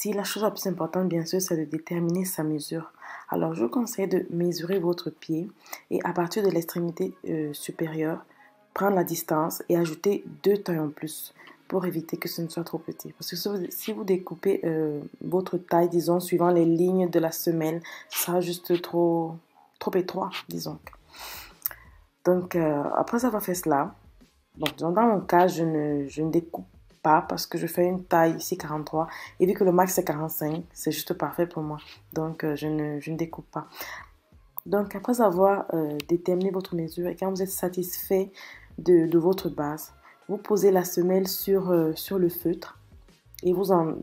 Ici, la chose la plus importante, bien sûr, c'est de déterminer sa mesure. Alors, je vous conseille de mesurer votre pied et à partir de l'extrémité supérieure, prendre la distance et ajouter 2 tailles en plus pour éviter que ce ne soit trop petit. Parce que si vous découpez votre taille, disons, suivant les lignes de la semelle, ce sera juste trop étroit, disons. Donc, après avoir fait cela, donc, dans mon cas, je ne découpe pas parce que je fais une taille ici 43 et vu que le max c'est 45, c'est juste parfait pour moi. Donc, je ne découpe pas. Donc, après avoir déterminé votre mesure et quand vous êtes satisfait de votre base, vous posez la semelle sur le feutre et vous en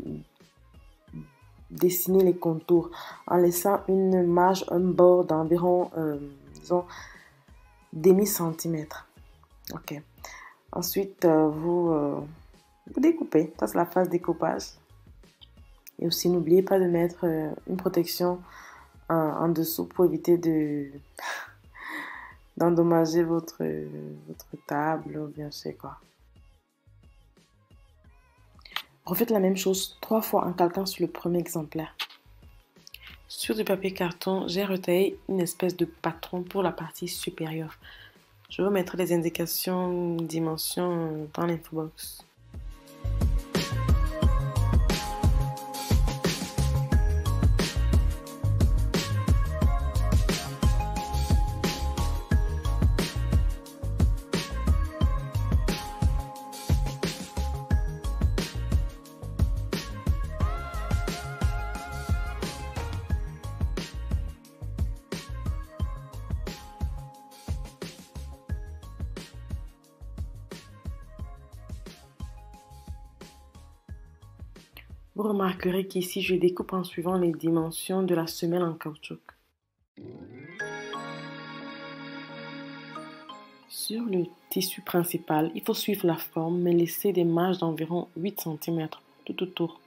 dessinez les contours en laissant une marge, un bord d'environ, disons, demi-centimètre. Ok. Ensuite, vous découpez. Ça, c'est la phase découpage. Et aussi, n'oubliez pas de mettre une protection en dessous pour éviter d'endommager votre table ou bien je sais quoi. Refaites la même chose 3 fois en calquant sur le premier exemplaire. Sur du papier carton, j'ai retaillé une espèce de patron pour la partie supérieure. Je vous mettrai les indications, dimensions dans l'infobox. Vous remarquerez qu'ici, je découpe en suivant les dimensions de la semelle en caoutchouc. Sur le tissu principal, il faut suivre la forme, mais laisser des marges d'environ 8 cm tout autour.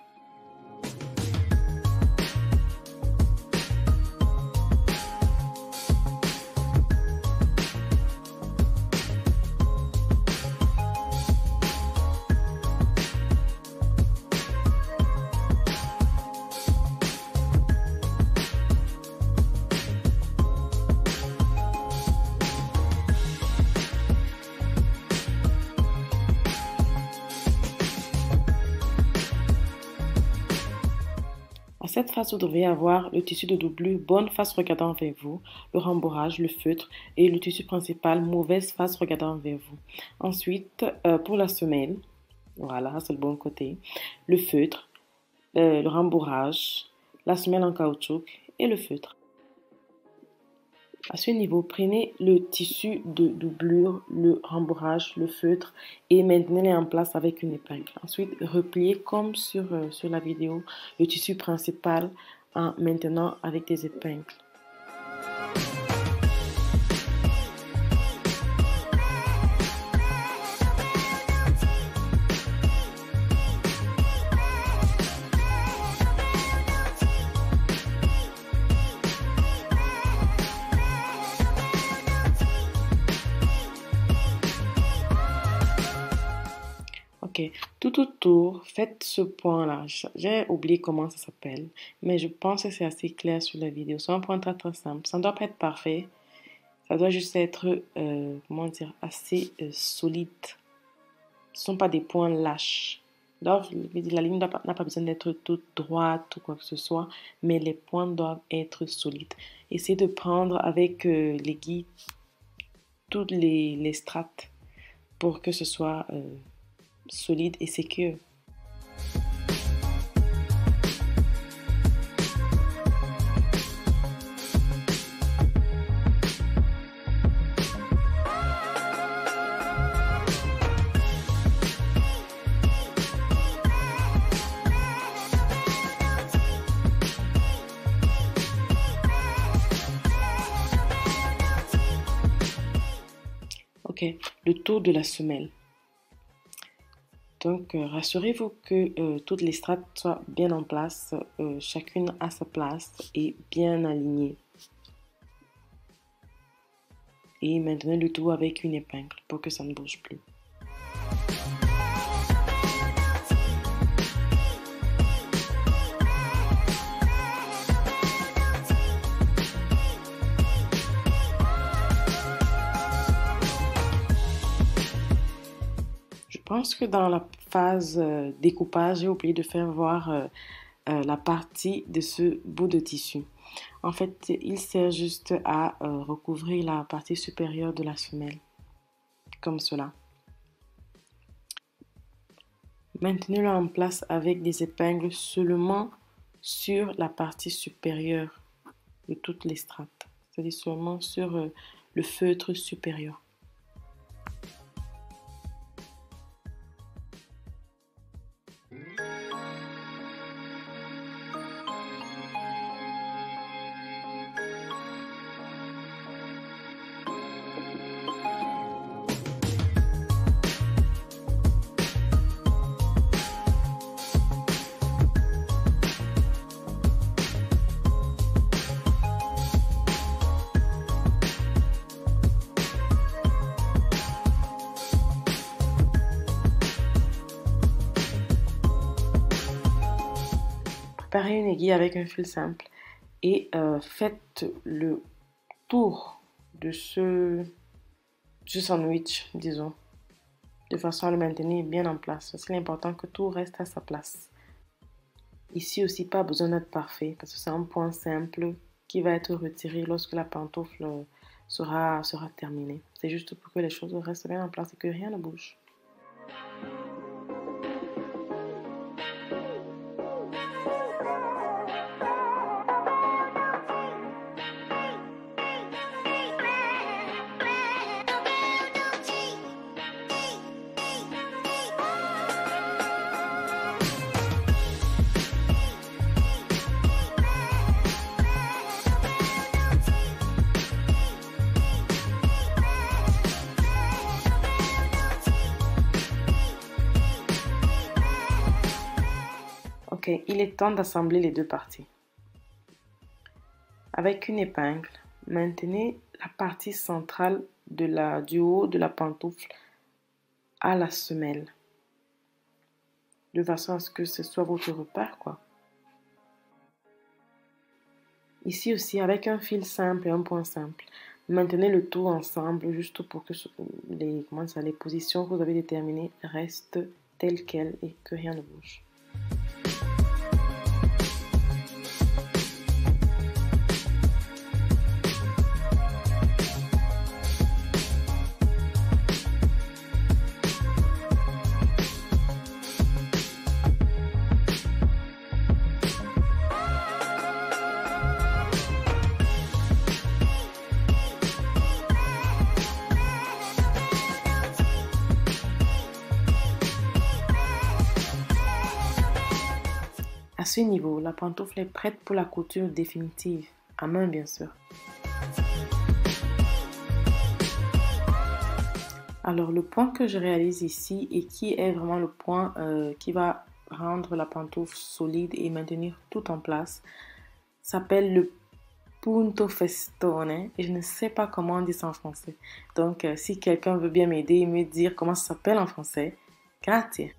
À cette phase, vous devez avoir le tissu de doublure bonne face regardant vers vous, le rembourrage, le feutre et le tissu principal mauvaise face regardant vers vous. Ensuite, pour la semelle, voilà, c'est le bon côté, le feutre, le rembourrage, la semelle en caoutchouc et le feutre. À ce niveau, prenez le tissu de doublure, le rembourrage, le feutre et maintenez-les en place avec une épingle. Ensuite, repliez comme sur la vidéo le tissu principal en maintenant avec des épingles. Ok, tout autour, faites ce point-là. J'ai oublié comment ça s'appelle, mais je pense que c'est assez clair sur la vidéo. C'est un point très très simple. Ça ne doit pas être parfait. Ça doit juste être, comment dire, assez solide. Ce ne sont pas des points lâches. Donc, la ligne n'a pas besoin d'être toute droite ou quoi que ce soit, mais les points doivent être solides. Essayez de prendre avec les guides toutes les strates pour que ce soit solide et sécure. Ok, le tour de la semelle. Donc, rassurez-vous que toutes les strates soient bien en place, chacune à sa place et bien alignées. Et maintenez le tout avec une épingle pour que ça ne bouge plus. pense que dans la phase découpage, j'ai oublié de faire voir la partie de ce bout de tissu. En fait, il sert juste à recouvrir la partie supérieure de la semelle, comme cela. Maintenez-le en place avec des épingles seulement sur la partie supérieure de toutes les strates, c'est-à-dire seulement sur le feutre supérieur. Préparez une aiguille avec un fil simple et faites le tour de ce sandwich, disons, de façon à le maintenir bien en place. C'est important que tout reste à sa place. Ici aussi, pas besoin d'être parfait parce que c'est un point simple qui va être retiré lorsque la pantoufle sera terminée. C'est juste pour que les choses restent bien en place et que rien ne bouge. Ok, il est temps d'assembler les deux parties. Avec une épingle, maintenez la partie centrale du haut de la pantoufle à la semelle, de façon à ce que ce soit votre repère, quoi. Ici aussi, avec un fil simple et un point simple, maintenez le tout ensemble juste pour que les positions que vous avez déterminées restent telles quelles et que rien ne bouge. À ce niveau, la pantoufle est prête pour la couture définitive, à main bien sûr. Alors le point que je réalise ici et qui est vraiment le point qui va rendre la pantoufle solide et maintenir tout en place s'appelle le punto festone et je ne sais pas comment on dit ça en français. Donc si quelqu'un veut bien m'aider et me dire comment ça s'appelle en français, grazie.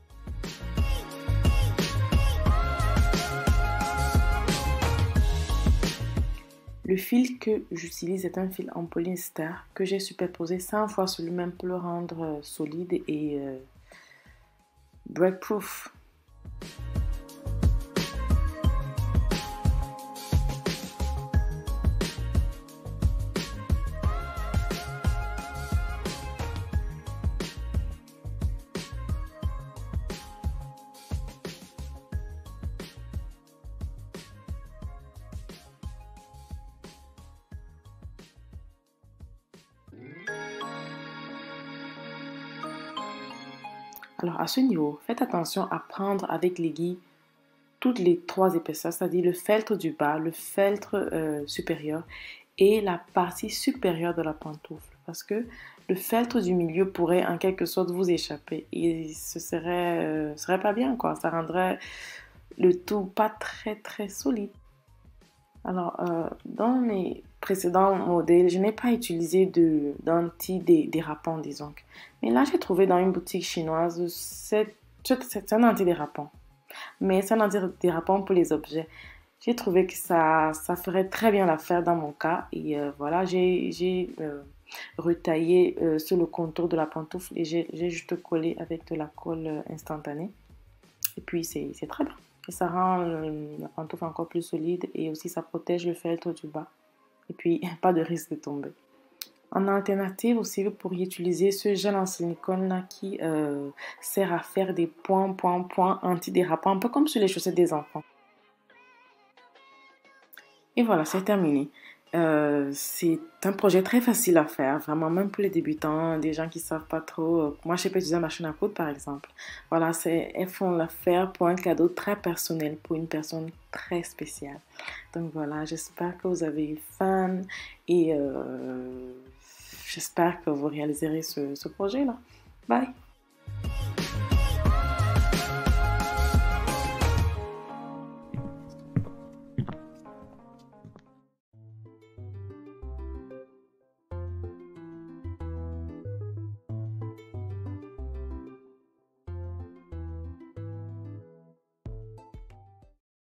Le fil que j'utilise est un fil en polyester que j'ai superposé 100 fois sur lui-même pour le rendre solide et breakproof. Alors à ce niveau, faites attention à prendre avec l'aiguille toutes les trois épaisseurs, c'est-à-dire le feltre du bas, le feltre supérieur et la partie supérieure de la pantoufle. Parce que le feltre du milieu pourrait en quelque sorte vous échapper et ce serait pas bien, quoi. Ça rendrait le tout pas très solide. Alors, dans mes précédents modèles, je n'ai pas utilisé d'anti-dérapant, disons. Mais là, j'ai trouvé dans une boutique chinoise, c'est un antidérapant. Mais c'est un antidérapant pour les objets. J'ai trouvé que ça ferait très bien l'affaire dans mon cas. Et voilà, j'ai retaillé sur le contour de la pantoufle et j'ai juste collé avec de la colle instantanée. Et puis c'est très bien. Et ça rend la pantoufle encore plus solide et aussi ça protège le feltre du bas. Et puis pas de risque de tomber. En alternative aussi, vous pourriez utiliser ce gel en silicone là qui sert à faire des points antidérapants, un peu comme sur les chaussettes des enfants. Et voilà, c'est terminé. C'est un projet très facile à faire, vraiment, même pour les débutants, des gens qui savent pas trop. Moi, je sais pas utiliser la machine à coudre, par exemple. Voilà, elles font l'affaire pour un cadeau très personnel, pour une personne très spéciale. Donc voilà, j'espère que vous avez eu fun et j'espère que vous réaliserez ce projet-là. Bye!